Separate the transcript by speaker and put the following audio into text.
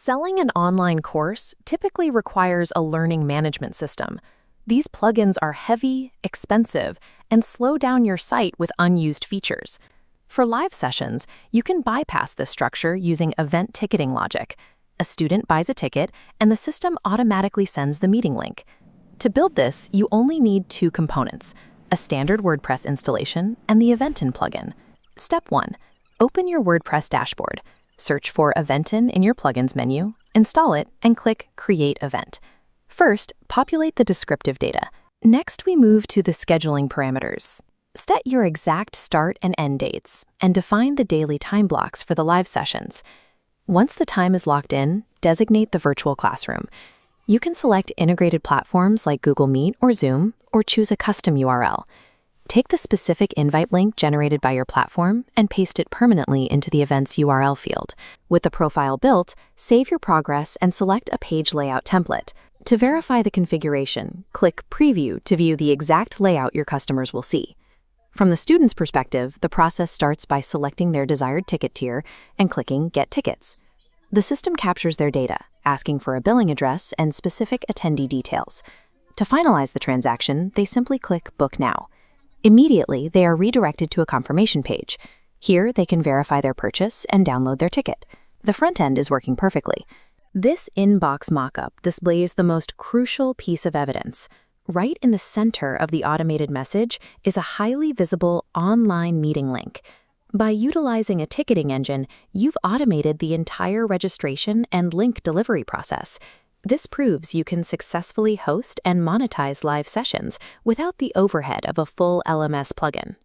Speaker 1: Selling an online course typically requires a learning management system. These plugins are heavy, expensive, and slow down your site with unused features. For live sessions, you can bypass this structure using event ticketing logic. A student buys a ticket, and the system automatically sends the meeting link. To build this, you only need two components: a standard WordPress installation and the Eventin plugin. Step 1. Open your WordPress dashboard. Search for Eventin in your Plugins menu, install it, and click Create Event. First, populate the descriptive data. Next, we move to the scheduling parameters. Set your exact start and end dates, and define the daily time blocks for the live sessions. Once the time is locked in, designate the virtual classroom. You can select integrated platforms like Google Meet or Zoom, or choose a custom URL. Take the specific invite link generated by your platform and paste it permanently into the event's URL field. With the profile built, save your progress and select a page layout template. To verify the configuration, click Preview to view the exact layout your customers will see. From the student's perspective, the process starts by selecting their desired ticket tier and clicking Get Tickets. The system captures their data, asking for a billing address and specific attendee details. To finalize the transaction, they simply click Book Now. Immediately, they are redirected to a confirmation page. Here, they can verify their purchase and download their ticket. The front end is working perfectly. This inbox mockup displays the most crucial piece of evidence. Right in the center of the automated message is a highly visible online meeting link. By utilizing a ticketing engine, you've automated the entire registration and link delivery process. This proves you can successfully host and monetize live sessions without the overhead of a full LMS plugin.